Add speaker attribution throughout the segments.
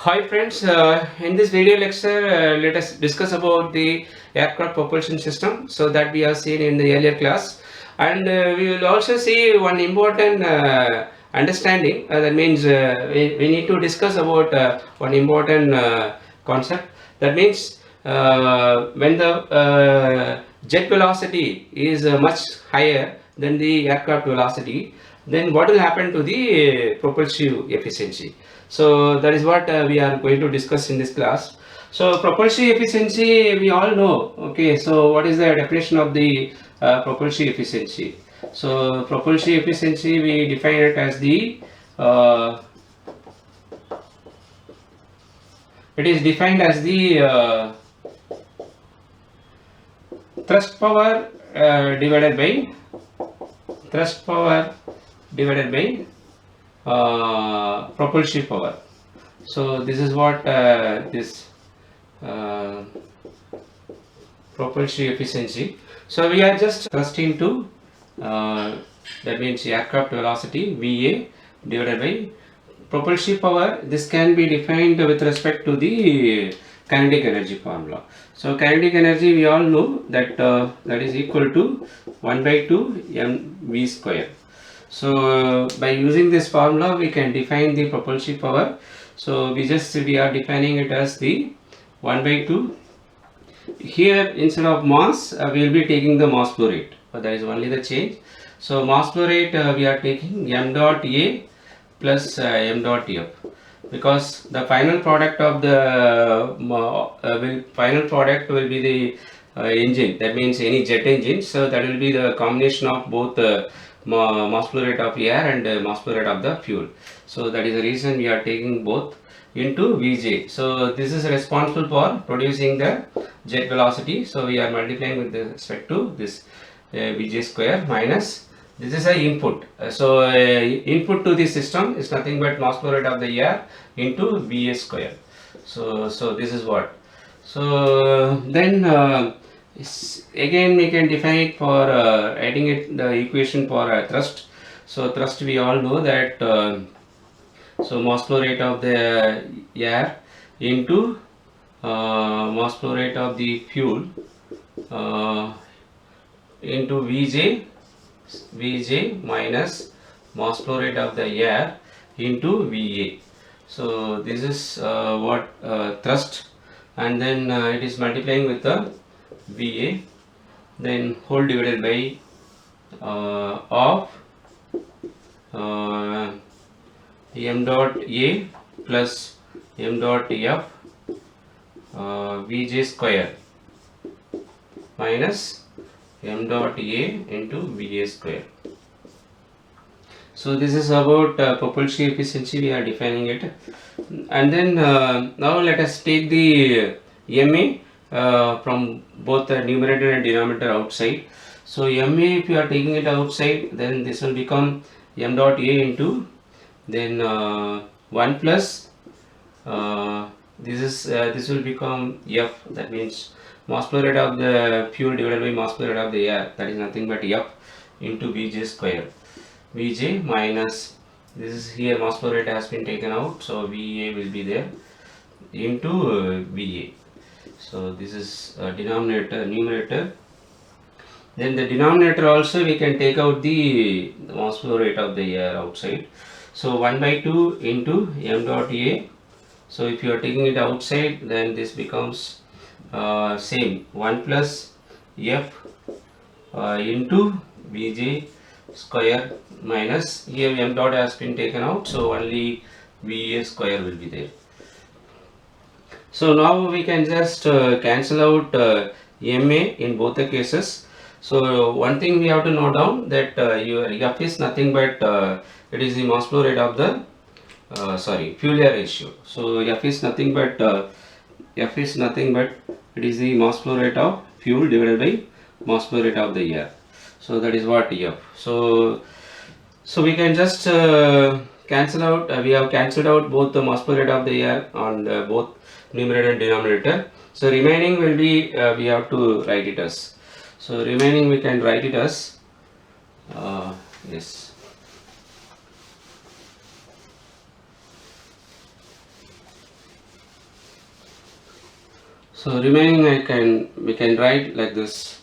Speaker 1: Hi friends, in this video lecture let us discuss about the aircraft propulsion system so that we have seen in the earlier class, and we will also see one important understanding, that means we need to discuss about one important concept, that means when the jet velocity is much higher than the aircraft velocity, then what will happen to the propulsive efficiency. So that is what we are going to discuss in this class. So propulsive efficiency we all know. Okay, so what is the definition of the propulsive efficiency? So propulsive efficiency we define it as the it is defined as the thrust power divided by thrust power divided by propulsive power. So this is what this uh, propulsive efficiency. So we are just thrust into that means aircraft velocity VA divided by propulsive power. This can be defined with respect to the kinetic energy formula. So kinetic energy we all know that that is equal to 1 by 2 mv square. So by using this formula we can define the propulsive power. So we are defining it as the 1 by 2. Here instead of mass we will be taking the mass flow rate, but that is only the change. So mass flow rate we are taking m dot a plus m dot f, because the final product of the final product will be the engine, that means any jet engine. So that will be the combination of both mass flow rate of air and mass flow rate of the fuel. So that is the reason we are taking both into Vj. So this is responsible for producing the jet velocity. So we are multiplying with respect to this Vj square minus this is a input. So input to the system is nothing but mass flow rate of the air into Va square. So this is what. So then again we can define it for writing it the equation for thrust. So thrust we all know that so mass flow rate of the air into mass flow rate of the fuel into Vj minus mass flow rate of the air into Va. So this is what thrust, and then it is multiplying with the Va, then whole divided by of m dot a plus m dot f Vj square minus m dot a into Va square. So this is about propulsive efficiency, we are defining it. And then now let us take the ma from both the numerator and denominator outside. So ma, if you are taking it outside, then this will become m dot a into then 1 plus this will become f, that means mass flow rate of the fuel divided by mass flow rate of the air, that is nothing but f into Vj square. Vj minus this is here mass flow rate has been taken out, so Va will be there into Va. So this is denominator, numerator. Then the denominator also we can take out the mass flow rate of the air outside. So 1 by 2 into m dot a. So if you are taking it outside, then this becomes same 1 plus f into Vj square minus, here m dot has been taken out, so only Va square will be there. So now we can just cancel out ma in both the cases. So one thing we have to note down that your f is nothing but it is the mass flow rate of the fuel air ratio. So f is nothing but it is the mass flow rate of fuel divided by mass flow rate of the air. So that is what f. So we can just cancel out. We have cancelled out both the mass flow rate of the air on both numerator and denominator. So remaining will be we have to write it as. So remaining we can write it as yes. So remaining we can write like this.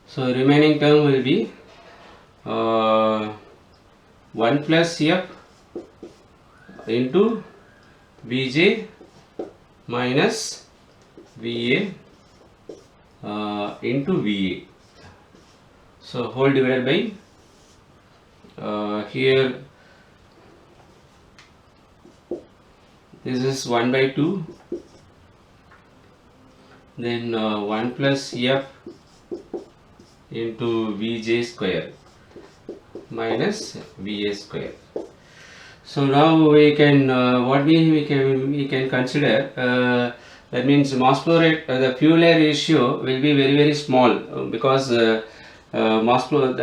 Speaker 1: So remaining term will be 1 plus F into Vj minus Va into Va. So whole divided by here this is 1 by 2, then 1 plus F into Vj square minus Va square. So now we can what we can consider, that means mass flow rate, the fuel air ratio will be very small, because the mass flow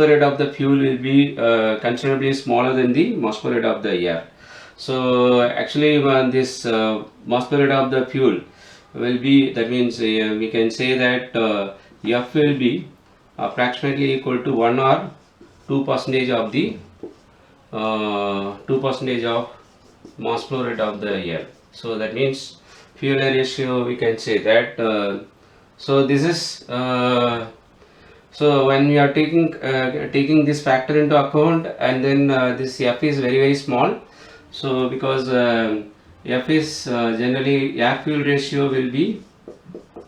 Speaker 1: rate of the fuel will be considerably smaller than the mass flow rate of the air. So actually this mass flow rate of the fuel will be, that means we can say that F will be approximately equal to 1 or 2% of the 2% of mass flow rate of the air. So that means fuel air ratio, we can say that. So this is so when we are taking this factor into account, and then this F is very small. So because F is generally air fuel ratio will be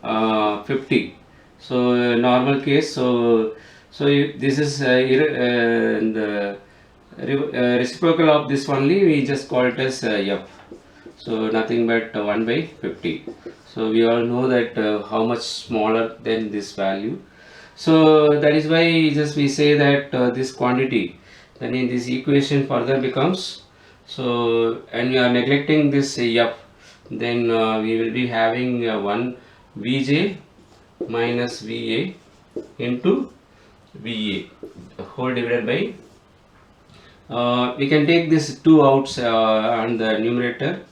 Speaker 1: 50. So normal case. So if this is the reciprocal of this only, we just call it as F. So nothing but 1 by 50. So we all know that how much smaller than this value. So that is why just we say that this quantity, then in this equation further becomes, so and we are neglecting this F, then we will be having 1 Vj minus Va into Va whole divided by, we can take this 2 outs on the numerator.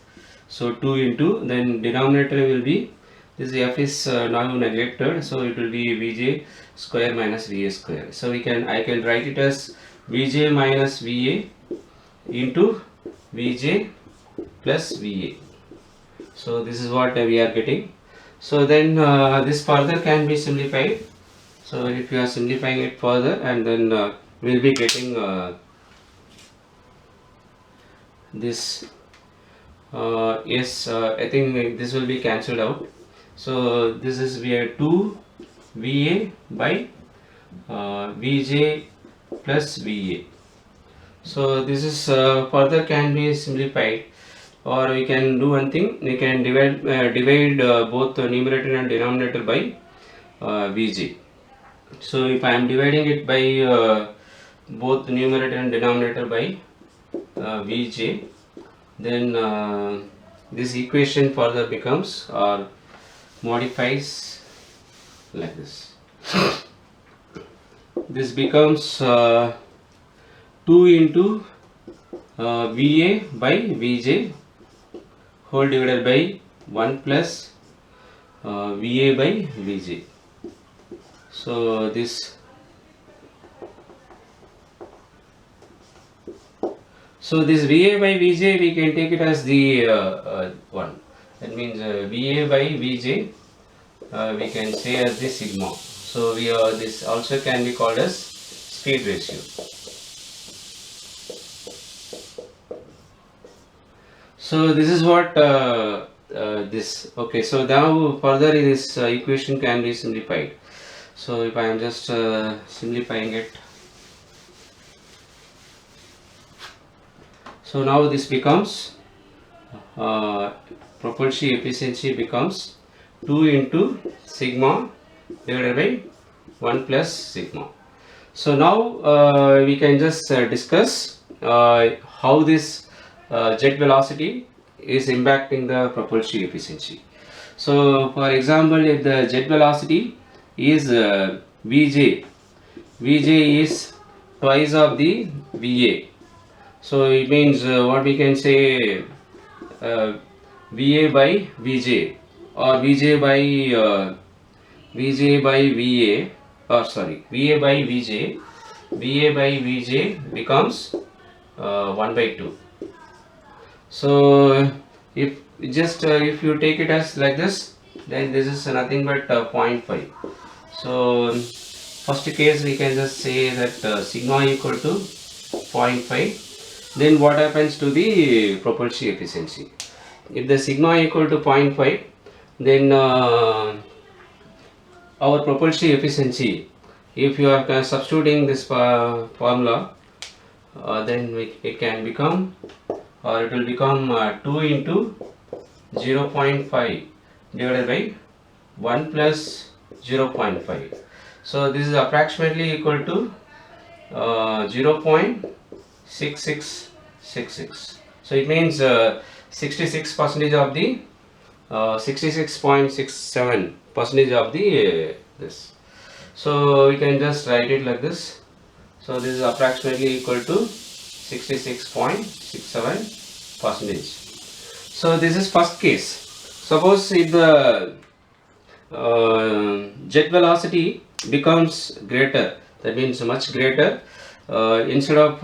Speaker 1: So 2 into, then denominator will be, this F is now neglected, so it will be Vj square minus Va square. So I can write it as Vj minus Va into Vj plus Va. So this is what we are getting. So then this further can be simplified. So if you are simplifying it further, and then we will be getting this, yes, I think this will be cancelled out. So this is where 2 Va by Vj plus Va. So this is further can be simplified, or we can do one thing, we can divide both the numerator and denominator by Vj. So if I am dividing it by both the numerator and denominator by Vj, then this equation further becomes or modifies like this. This becomes 2 into Va by Vj whole divided by 1 plus Va by Vj. So this, so this Va by Vj we can take it as the one. That means Va by Vj we can say as the sigma. So this also can be called as speed ratio. So this is what this. Okay, so now further this equation can be simplified. So if I am just simplifying it, so now this becomes propulsive efficiency becomes 2 into sigma divided by 1 plus sigma. So now we can just discuss how this jet velocity is impacting the propulsive efficiency. So for example, if the jet velocity is Vj is twice of the Va. So it means what we can say, Va by Vj, or Vj by Va, or sorry, Va by Vj becomes 1 by 2. So if you take it as like this, then this is nothing but 0.5. So first case we can just say that sigma equal to 0.5. Then what happens to the propulsive efficiency? If the sigma equal to 0.5, then our propulsive efficiency, if you are substituting this formula, then it can become, or it will become 2 into 0.5 divided by 1 plus 0.5. So this is approximately equal to 0.6666. So it means 66% of the 66.67% of the this. So we can just write it like this. So this is approximately equal to 66.67%. So this is first case. Suppose if the jet velocity becomes greater, that means much greater, instead of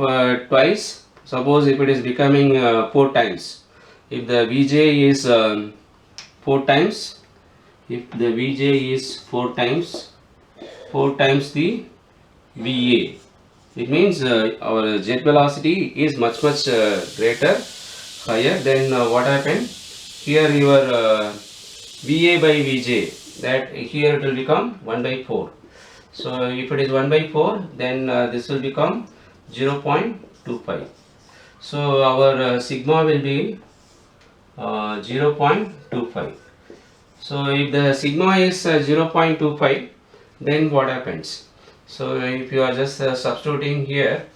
Speaker 1: twice, suppose if it is becoming 4 times, if the Vj is 4 times, if the Vj is 4 times the Va, it means our jet velocity is much greater, higher. Then what happened here, your Va by Vj, that here it will become 1 by 4. So if it is 1 by 4, then this will become 0.25. So our sigma will be 0.25. So if the sigma is 0.25, then what happens? So if you are just substituting here,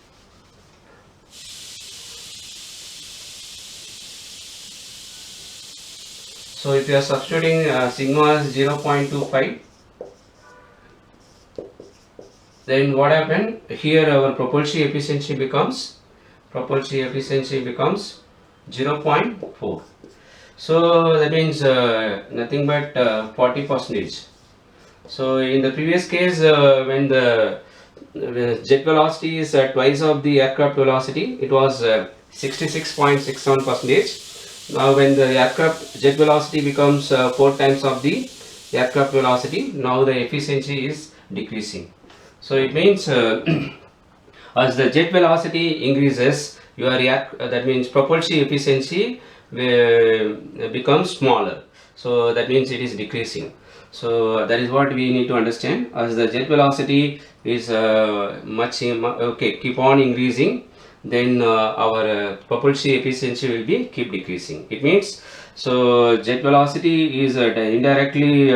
Speaker 1: so if you are substituting sigma as 0.25, then what happened here, our propulsive efficiency becomes 0.4. So that means nothing but 40%. So in the previous case, when the jet velocity is twice of the aircraft velocity, it was 66.67%. Now when the aircraft jet velocity becomes 4 times of the aircraft velocity, now the efficiency is decreasing. So it means as the jet velocity increases, your that means propulsive efficiency becomes smaller. So that means it is decreasing. So that is what we need to understand. As the jet velocity is keep on increasing, then our propulsive efficiency will be keep decreasing. It means, so jet velocity is directly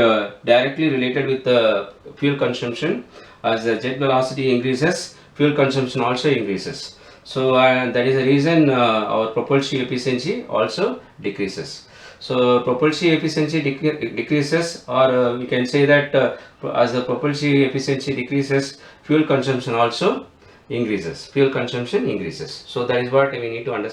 Speaker 1: related with the fuel consumption. As the jet velocity increases, fuel consumption also increases. So that is the reason our propulsive efficiency also decreases. So propulsive efficiency decreases, or we can say that as the propulsive efficiency decreases, fuel consumption also increases. So that is what we need to understand.